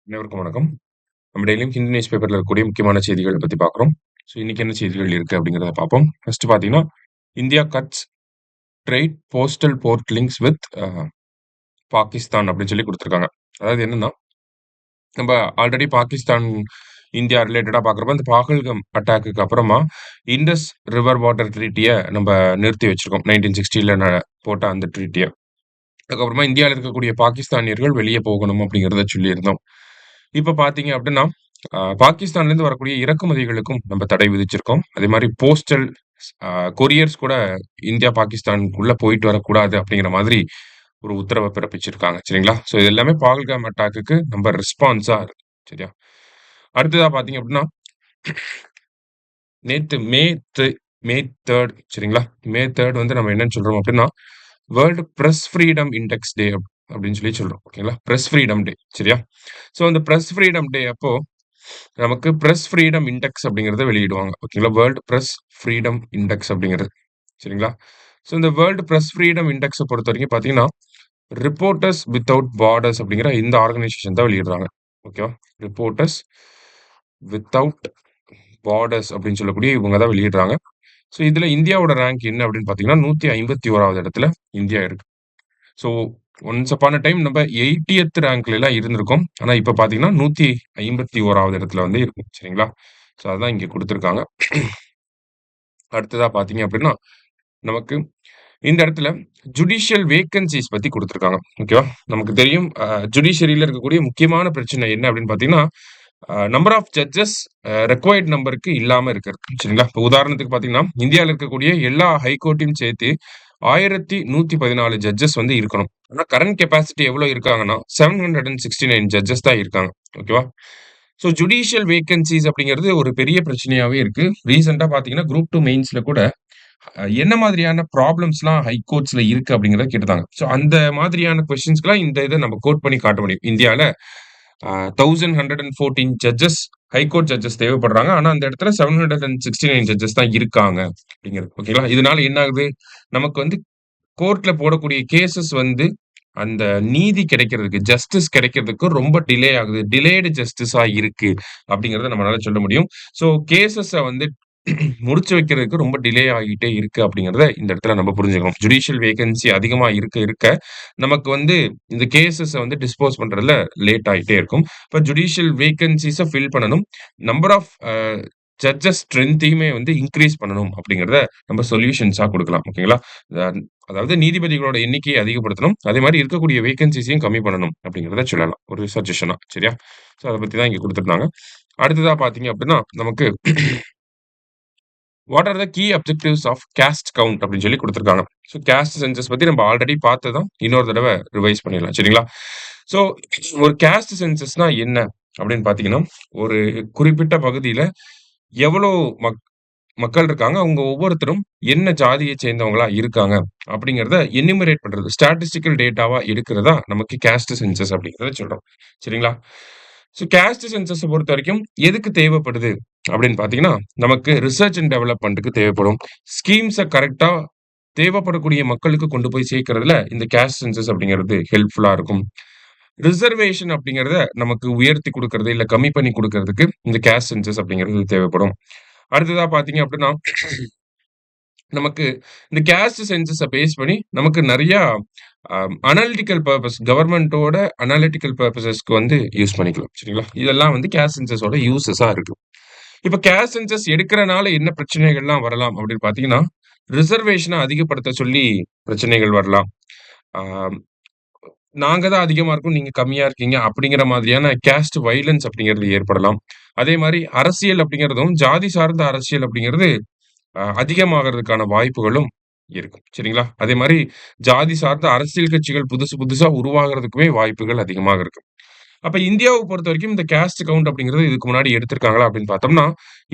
அனைவருக்கும் வணக்கம். நம்ம டெய்லியும் ஹிந்து நியூஸ் பேப்பர்ல இருக்கக்கூடிய முக்கியமான செய்திகள பத்தி பார்க்குறோம். ஸோ இன்னைக்கு என்ன செய்திகள் இருக்கு அப்படிங்கிறத பார்ப்போம். ஃபர்ஸ்ட் பார்த்தீங்கன்னா, India cuts trade postal port links with Pakistan அப்படின்னு சொல்லி குடுத்துருக்காங்க. அதாவது என்னன்னா, நம்ப ஆல்ரெடி பாகிஸ்தான், இந்தியா ரிலேட்டடா பார்க்குறப்ப, இந்த பஹல்கம் அட்டாக்குக்கு அப்புறமா இண்டஸ் ரிவர் வாட்டர் ட்ரீட்டிய நம்ப நிறுத்தி வச்சிருக்கோம். 1960ல போட்ட அந்த ட்ரீட்டிய. அதுக்கப்புறமா இந்தியால இருக்கக்கூடிய பாகிஸ்தானியர்கள் வெளிய போகணும் அப்படிங்கிறத சொல்லியிருந்தோம். இப்ப பார்த்தீங்க அப்படின்னா, பாகிஸ்தான்லேருந்து வரக்கூடிய இறக்குமதிகளுக்கும் நம்ம தடை விதிச்சிருக்கோம். அதேமாரி போஸ்டல் அ கொரியர்ஸ் கூட இந்தியா, பாகிஸ்தானுக்குள்ள போயிட்டு வரக்கூடாது அப்படிங்கிற மாதிரி ஒரு உத்தரவ பிறப்பிச்சிருக்காங்க. சரிங்களா? ஸோ இது எல்லாமே பஹல்காம் அட்டாக்குக்கு நம்ம ரெஸ்பான்ஸா இருக்கு. சரியா? அடுத்ததா பார்த்தீங்க அப்படின்னா, நேத்து மே 3 சரிங்களா? மே 3 வந்து நம்ம என்னன்னு சொல்றோம் அப்படின்னா, வேர்ல்ட் பிரஸ் ஃப்ரீடம் இண்டெக்ஸ் டே அப்படின்னு சொல்லி சொல்றோம். ஓகேங்களா? Press freedom day. சரியா? ஸோ அந்த பிரஸ் ஃப்ரீடம் டே அப்போ நமக்கு பிரஸ் ஃப்ரீடம் இண்டெக்ஸ் அப்படிங்கிறத வெளியிடுவாங்க. ஓகேங்களா? வேர்ல்ட் பிரஸ் ஃப்ரீடம் இண்டெக்ஸ் அப்படிங்கிறது. சரிங்களா? ஸோ இந்த வேர்ல்ட் பிரஸ் ஃப்ரீடம் இண்டெக்ஸ பொறுத்தவரைக்கும் பார்த்தீங்கன்னா, ரிப்போர்ட்டர்ஸ் வித்தவுட் பார்டர்ஸ் அப்படிங்கிற இந்த ஆர்கனைசேஷன் தான் வெளியிடுறாங்க. ஓகேவா? ரிப்போர்ட்டர்ஸ் வித்தவுட் பார்டர்ஸ் அப்படின்னு சொல்லக்கூடிய இவங்க தான் வெளியிடுறாங்க. ஸோ இதுல இந்தியாவோட ரேங்க் என்ன அப்படின்னு பார்த்தீங்கன்னா, 151வது இடத்துல இந்தியா இருக்கு. So once upon a time நம்ம 80த் ரேங்க்லலாம் இருந்திருக்கோம். ஆனா இப்ப பார்த்தீங்கன்னா, 151வது இடத்துல வந்து இருக்கும். சரிங்களா? ஸோ அதான் இங்க குடுத்துருக்காங்க. அடுத்ததா பார்த்தீங்க அப்படின்னா, நமக்கு இந்த இடத்துல ஜுடிஷியல் வேக்கன்ஸீஸ் பத்தி குடுத்துருக்காங்க. ஓகேவா? நமக்கு தெரியும் ஜுடிஷியரில இருக்கக்கூடிய முக்கியமான பிரச்சனை என்ன அப்படின்னு பார்த்தீங்கன்னா, நம்பர் ஆஃப் ஜட்ஜஸ் ரெக்வயர்ட் நம்பருக்கு இல்லாம இருக்கிறது. சரிங்களா? இப்ப உதாரணத்துக்கு பார்த்தீங்கன்னா, இந்தியால இருக்கக்கூடிய எல்லா ஹைகோர்ட்டையும் சேர்த்து 1114 ஜட்ஜஸ் வந்து இருக்கணும். ஆனா கரண்ட் கெப்பாசிட்டி எவ்வளோ இருக்காங்கன்னா, 769 ஜட்ஜஸ் தான் இருக்காங்க. ஓகேவா? ஸோ ஜுடிஷியல் வேக்கன்ஸீஸ் அப்படிங்கிறது ஒரு பெரிய பிரச்சனையாவே இருக்கு. ரீசென்ட்டா பார்த்தீங்கன்னா, குரூப் 2 மெயின்ஸ்ல கூட என்ன மாதிரியான ப்ராப்ளம்ஸ்லாம் ஹை கோர்ட்ஸ்ல இருக்கு அப்படிங்கிறத கேட்டிருந்தாங்க. ஸோ அந்த மாதிரியான கொஸ்டின்ஸ்க்குலாம் இந்த இத நம்ம கோட் பண்ணி காட்ட முடியும். இந்தியால 1114 ஜட்ஜஸ் ஹைகோர்ட் ஜட்ஜஸ் தேவைப்படுறாங்க. ஆனா அந்த இடத்துல 769 ஜட்ஜஸ் தான் இருக்காங்க அப்படிங்கிறது. ஓகேங்களா? இதனால என்ன ஆகுது? நமக்கு வந்து கோர்ட்ல போடக்கூடிய கேஸஸ் வந்து அந்த நீதி கிடைக்கிறதுக்கு, ஜஸ்டிஸ் கிடைக்கிறதுக்கு ரொம்ப டிலே ஆகுது. டிலேய்டு ஜஸ்டிஸா இருக்கு அப்படிங்கிறத நம்மளால சொல்ல முடியும். ஸோ கேஸஸ வந்து முடிச்சு வைக்கிறதுக்கு ரொம்ப டிலே ஆகிட்டே இருக்கு அப்படிங்கிறத இந்த இடத்துல நம்ம புரிஞ்சுக்கணும். ஜுடிஷியல் வேகன்சி அதிகமா இருக்க நமக்கு வந்து இந்த கேஸஸ வந்து டிஸ்போஸ் பண்றதுல லேட் ஆயிட்டே இருக்கும். இப்ப ஜுடிஷியல் வேகன்ஸிஸ ஃபில் பண்ணணும். நம்பர் ஆஃப் ஜட்ஜஸ் ஸ்ட்ரென்த்தையுமே வந்து இன்கிரீஸ் பண்ணணும் அப்படிங்கிறத நம்ம சொல்யூஷன்ஸா குடுக்கலாம். ஓகேங்களா? அ அதாவது நீதிபதிகளோட எண்ணிக்கையை அதிகப்படுத்தணும். அதே மாரி இருக்கக்கூடிய வேகன்ஸிஸையும் கம்மி பண்ணணும் அப்படிங்கிறத சொல்லலாம். ஒரு சஜஷனா. சரியா? ஸோ அத பத்தி தான் இங்க குடுத்திருந்தாங்க. அடுத்ததா பார்த்தீங்க அப்படின்னா, நமக்கு what are the key objectives of cost count அப்படின்னு சொல்லி குடுத்துருக்காங்க. ஸோ காஸ்ட் சென்சஸ் பத்தி நம்ம ஆல்ரெடி பார்த்ததும் இன்னொரு தடவ ரிவைஸ் பண்ணிடலாம். சரிங்களா? ஸோ ஒரு காஸ்ட் சென்சஸ்னா என்ன அப்படின்னு பார்த்தீங்கன்னா, ஒரு குறிப்பிட்ட பகுதியில எவ்வளோ மக்கள் இருக்காங்க. அவங்க ஒவ்வொருத்தரும் என்ன ஜாதியை சேர்ந்தவங்களா இருக்காங்க அப்படிங்கிறத எனிமரேட் பண்றது. ஸ்டாட்டிஸ்டிக்கல் டேட்டாவா எடுக்கிறதா நமக்கு காஸ்ட் சென்சஸ் அப்படிங்கிறத சொல்றோம். சரிங்களா? ஸோ காஸ்ட் சென்சஸ பொறுத்தவரைக்கும் எதுக்கு தேவைப்படுது அப்படின்னு பார்த்தீங்கன்னா, நமக்கு ரிசர்ச் அண்ட் டெவலப்மென்ட்க்கு தேவைப்படும். ஸ்கீம்ஸ கரெக்ட்டா தேவைப்படக்கூடிய மக்களுக்கு கொண்டு போய் சேர்க்கிறதுல இந்த காஸ்ட் சென்சஸ் அப்படிங்கிறது ஹெல்ப்ஃபுல்லா இருக்கும். ரிசர்வேஷன் அப்படிங்கிறத நமக்கு உயர்த்தி குடுக்கறது, இல்ல கம்மி பண்ணி குடுக்கறதுக்கு இந்த காஸ்ட் சென்சஸ் அப்படிங்கிறது தேவைப்படும். அடுத்ததா பார்த்தீங்க அப்படின்னா, நமக்கு இந்த காஸ்ட் சென்சஸ பேஸ் பண்ணி நமக்கு நெறையா அனலிட்டிக்கல் பர்ப்பஸ் கவர்ன்மென்ட்டோட அனலிட்டிக்கல் பர்ப்பஸஸ்க்கு வந்து யூஸ் பண்ணிக்கலாம். சரிங்களா? இதெல்லாம் வந்து காஸ்ட் சென்சஸோட யூசஸா இருக்கு. இப்ப காஸ்ட் சென்சஸ் எடுக்கிறனால என்ன பிரச்சனைகள்லாம் வரலாம் அப்படின்னு பார்த்தீங்கன்னா, ரிசர்வேஷன அதிகப்படுத்த சொல்லி பிரச்சனைகள் வரலாம். ஆ நாங்க தான் அதிகமா இருக்கோம், நீங்க கம்மியா இருக்கீங்க அப்படிங்கிற மாதிரியான காஸ்ட் வயலன்ஸ் அப்படிங்கிறது ஏற்படலாம். அதே மாரி அரசியல் அப்படிங்கிறதும், ஜாதி சார்ந்த அரசியல் அப்படிங்கிறது அதிகமாகறதுக்கான வாய்ப்புகளும் இருக்கும். சரிங்களா? அதே மாரி ஜாதி சார்ந்த அரசியல் கட்சிகள் புதுசு புதுசா உருவாகுறதுக்குமே வாய்ப்புகள் அதிகமாக இருக்கு. அப்ப இந்தியாவ பொறுத்தவரைக்கும் இந்த காஸ்ட் கவுண்ட் அப்படிங்கிறது இதுக்கு முன்னாடி எடுத்திருக்காங்களா அப்படின்னு பார்த்தோம்னா,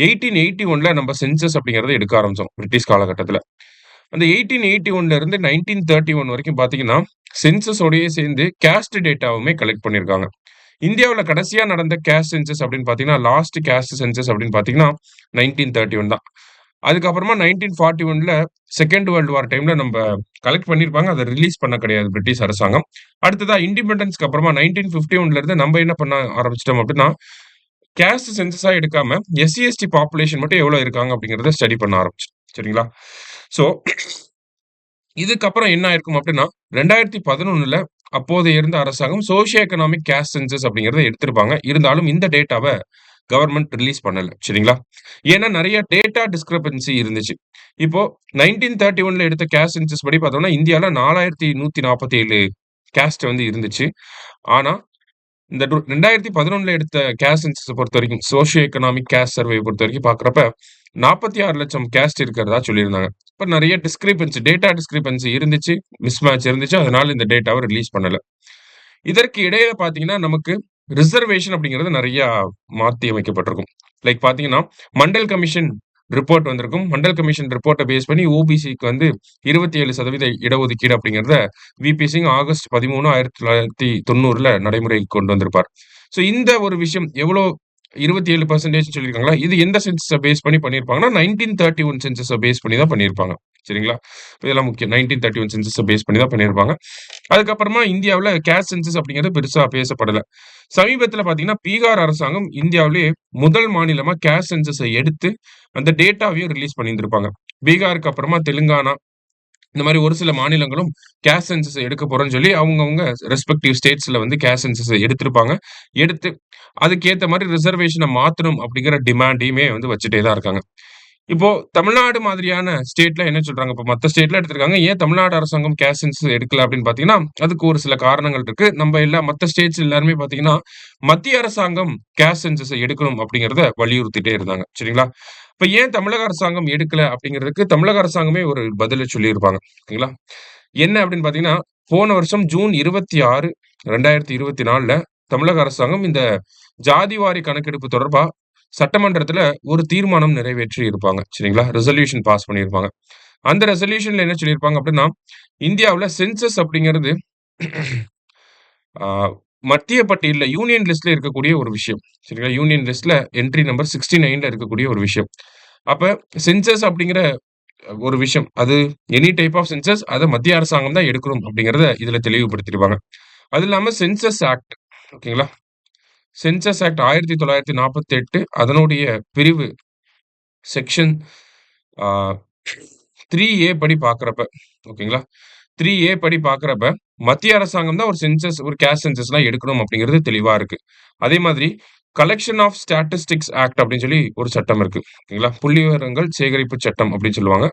1881ல நம்ம சென்சஸ் அப்படிங்கிறத எடுக்க ஆரம்பிச்சோம். பிரிட்டிஷ் காலகட்டத்தில. அந்த 1881ல இருந்து 1931 வரைக்கும் பார்த்தீங்கன்னா, சென்சஸோடயே சேர்ந்து காஸ்ட் டேட்டாவுமே கலெக்ட் பண்ணியிருக்காங்க. இந்தியாவுல கடைசியா நடந்த காஸ்ட் சென்சஸ் அப்படின்னு பார்த்தீங்கன்னா, லாஸ்ட் காஸ்ட் சென்சஸ் அப்படின்னு பார்த்தீங்கன்னா, 1931 தான். அதுக்கப்புறமா 1941ல செகண்ட் வேர்ல்ட் வார் டைம்ல நம்ப கலெக்ட் பண்ணியிருப்பாங்க. அத ரிலீஸ் பண்ண கிடையாது பிரிட்டிஷ் அரசாங்கம். அடுத்ததா இண்டிபெண்டன்ஸ்க்கு அப்புறமா 1951ல இருந்து நம்ம என்ன பண்ண ஆரம்பிச்சுட்டோம் அப்டின்னா, கேஸ்ட் சென்சஸா எடுக்காம எஸ்சி, எஸ்டி பாப்புலேஷன் மட்டும் எவ்வளோ இருக்காங்க அப்படிங்கிறத ஸ்டடி பண்ண ஆரம்பிச்சோம். சரிங்களா? ஸோ இதுக்கப்புறம் என்ன ஆயிருக்கும் அப்டின்னா, 2011ல அப்போதைய இருந்த அரசாங்கம் சோசியோ எக்கனாமிக் கேஸ்ட் சென்சஸ் அப்படிங்கிறத எடுத்திருப்பாங்க. இருந்தாலும் இந்த டேட்டாவ கவர்ன்மென்ட் ரிலீஸ் பண்ணல. சரிங்களா? ஏன்னா நெறைய டேட்டா டிஸ்கிரிபன்சி இருந்துச்சு. இப்போ 1931ல எடுத்த கேஸ்ட் சென்சஸ் படி பார்த்தோம்னா, இந்தியால 4147 கேஸ்ட் வந்து இருந்துச்சு. ஆனா, இந்த 2011ல எடுத்த கேஸ்ட் சென்சஸ பொறுத்தவரைக்கும், சோசியோ எக்கனாமிக் கேஸ்ட் சர்வே பொறுத்தவரைக்கும் பார்க்கிறப்ப, 46,00,000 கேஸ்ட் இருக்கிறதா சொல்லியிருந்தாங்க. இப்ப நெறைய டிஸ்கிரிபன்சி டேட்டா டிஸ்கிரிபன்சி இருந்துச்சு. மிஸ்மேட்ச் இருந்துச்சு. அதனால இந்த டேட்டாவ ரிலீஸ் பண்ணல. இதற்கு இடையில பார்த்தீங்கன்னா, நமக்கு ரிசர்வேஷன் அப்படிங்கிறது நெறையா மாத்தி அமைக்கப்பட்டிருக்கும். லைக் பார்த்தீங்கன்னா, மண்டல் கமிஷன் ரிப்போர்ட் வந்திருக்கும். மண்டல் கமிஷன் ரிப்போர்ட்ட பேஸ் பண்ணி ஓபிசிக்கு வந்து 27% இடஒதுக்கீடு அப்படிங்கிறத விபி சிங் ஆகஸ்ட் 13, 1990ல நடைமுறைக்கு கொண்டு வந்திருப்பார். ஸோ இந்த ஒரு விஷயம் எவ்வளோ 27% சொல்லியிருக்காங்களா? இது எந்த சென்சஸ பேஸ் பண்ணி பண்ணியிருப்பாங்கன்னா, 1931 சென்சஸ பேஸ் பண்ணி தான் பண்ணியிருப்பாங்க. சரிங்களா? இதெல்லாம் முக்கியம். 1931 சென்சஸ பேஸ் பண்ணி தான் பண்ணியிருப்பாங்க. அதுக்கப்புறமா இந்தியாவுல கேஸ்ட் சென்சஸ் அப்படிங்கிறது பெருசா பேசப்படல. சமீபத்தில பார்த்தீங்கன்னா, பீகார் அரசாங்கம் இந்தியாவிலேயே முதல் மாநிலமா கேஸ்ட் சென்சஸ எடுத்து, அந்த டேட்டாவையும் ரிலீஸ் பண்ணியிருந்திருப்பாங்க. பீகாருக்கு அப்புறமா தெலுங்கானா, இந்த மாரி ஒரு சில மாநிலங்களும் கேஸ்ட் சென்சஸ எடுக்க போறோம்ன்னு சொல்லி அவங்கவங்க ரெஸ்பெக்டிவ் ஸ்டேட்ஸ்ல வந்து கேஸ்ட் சென்சஸ எடுத்திருப்பாங்க. எடுத்து அதுக்கேத்த மாரி ரிசர்வேஷன மாத்தணும் அப்படிங்கிற டிமாண்டையுமே வந்து வச்சுட்டே தான் இருக்காங்க. இப்போ தமிழ்நாடு மாதிரியான ஸ்டேட்ல என்ன சொல்றாங்க? இப்ப மத்த ஸ்டேட்ல எடுத்திருக்காங்க. ஏன் தமிழ்நாடு அரசாங்கம் கேஸ்ட் சென்சஸ் எடுக்கல அப்படின்னு பார்த்தீங்கன்னா, அதுக்கு ஒரு சில காரணங்கள் இருக்கு. நம்ம எல்லா மத்த ஸ்டேட்ஸ் எல்லாருமே பார்த்தீங்கன்னா, மத்திய அரசாங்கம் கேஸ்ட் சென்சஸ எடுக்கணும் அப்படிங்கிறத வலியுறுத்திட்டே இருந்தாங்க. சரிங்களா? இப்ப ஏன் தமிழக அரசாங்கம் எடுக்கல அப்படிங்கிறதுக்கு தமிழக அரசாங்கமே ஒரு பதில சொல்லியிருப்பாங்க. ஓகேங்களா? என்ன அப்படின்னு பார்த்தீங்கன்னா, போன வருஷம் ஜூன் 26, 2024ல தமிழக அரசாங்கம் இந்த ஜாதிவாரி கணக்கெடுப்பு தொடர்பா சட்டமன்றத்துல ஒரு தீர்மானம் நிறைவேற்றி இருப்பாங்க. சரிங்களா? ரெசல்யூஷன் பாஸ் பண்ணியிருப்பாங்க. அந்த ரெசல்யூஷன்ல என்ன சொல்லியிருப்பாங்க அப்டின்னா, இந்தியாவுல சென்சஸ் அப்படிங்கிறது ஆ மத்திய பட்டியல்ல யூனியன் லிஸ்ட்ல இருக்கக்கூடிய ஒரு விஷயம். சரிங்களா? யூனியன் லிஸ்ட்ல என்ட்ரி நம்பர் 69ல இருக்கக்கூடிய ஒரு விஷயம். அப்ப சென்சஸ் அப்படிங்கிற ஒரு விஷயம். அது எனி டைப் ஆஃப் சென்சஸ் அத மத்திய அரசாங்கம் தான் எடுக்கணும் அப்படிங்கிறத இதுல தெளிவுபடுத்திருப்பாங்க. அது இல்லாம சென்சஸ் ஆக்ட் ஓகேங்களா? சென்சஸ் ஆக்ட் 1948 அதனுடைய பிரிவு செக்ஷன் ஆ 3A படி பார்க்கிறப்ப, ஓகேங்களா? 3A படி பார்க்கிறப்ப, மத்திய அரசாங்கம் தான் ஒரு சென்சஸ் ஒரு கேஸ்ட் சென்சஸ்லாம் எடுக்கணும் அப்படிங்கிறது தெளிவா இருக்கு. அதே மாதிரி கலெக்ஷன் ஆஃப் ஸ்டாட்டிஸ்டிக்ஸ் ஆக்ட் அப்படின்னு சொல்லி ஒரு சட்டம் இருக்கு. ஓகேங்களா? புள்ளிவிவரங்கள் சேகரிப்பு சட்டம் அப்படின்னு சொல்லுவாங்க.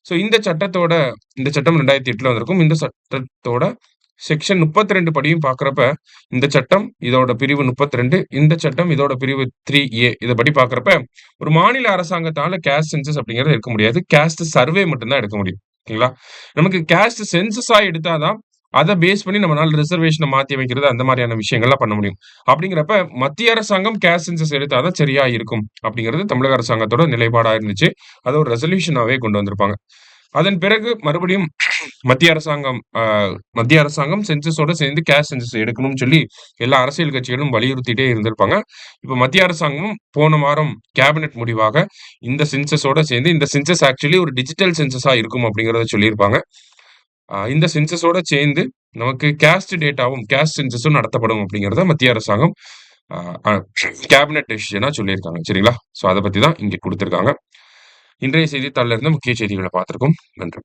ஸோ இந்த சட்டம் 2008ல வந்திருக்கும். இந்த சட்டத்தோட செக்ஷன் 32 படியும் பார்க்கிறப்ப, இந்த சட்டம் இதோட பிரிவு 32, இந்த சட்டம் இதோட பிரிவு 3A இதபடி பார்க்கிறப்ப, ஒரு மாநில அரசாங்கத்தால கேஸ்ட் சென்சஸ் அப்படிங்கிறத எடுக்க முடியாது. கேஸ்ட் சர்வே மட்டும் தான் எடுக்க முடியும். ஓகேங்களா? நமக்கு கேஸ்ட் சென்சஸா எடுத்தா தான், அத பேஸ் பண்ணி நம்மனால ரிசர்வேஷன மாத்தி அமைக்கிறது, அந்த மாரியான விஷயங்கள்லாம் பண்ண முடியும். அப்படிங்கிறப்ப, மத்திய அரசாங்கம் கேஸ்ட் சென்சஸ் எடுத்தா தான் சரியா இருக்கும். அப்படிங்கிறது தமிழக அரசாங்கத்தோட நிலைப்பாடா இருந்துச்சு. அத ஒரு ரெசல்யூஷனாவே கொண்டு வந்திருப்பாங்க. அதன் பிறகு மறுபடியும் மத்திய அரசாங்கம் சென்சஸோட சேர்ந்து கேஸ்ட் சென்சஸ் எடுக்கணும்னு சொல்லி எல்லா அரசியல் கட்சிகளும் வலியுறுத்திட்டே இருந்திருப்பாங்க. இப்ப மத்திய அரசாங்கமும் போன வாரம் கேபினெட் முடிவாக இந்த சென்சஸோட சேர்ந்து இந்த சென்சஸ் ஆக்சுவலி ஒரு டிஜிட்டல் சென்சஸா இருக்கும் அப்படிங்கிறத சொல்லியிருப்பாங்க. இந்த சென்சஸோட சேர்ந்து நமக்கு கேஸ்ட் சென்சஸும் நடத்தப்படும் அப்படிங்கிறத மத்திய அரசாங்கம் அ அ கேபினெட் டெசிஷனா சொல்லியிருக்காங்க. சரிங்களா? ஸோ அத பத்தி தான் இங்க குடுத்திருக்காங்க. இன்றைய செய்தித்தாள்ல இருந்து முக்கிய செய்திகள பார்த்திருக்கோம். நன்றி.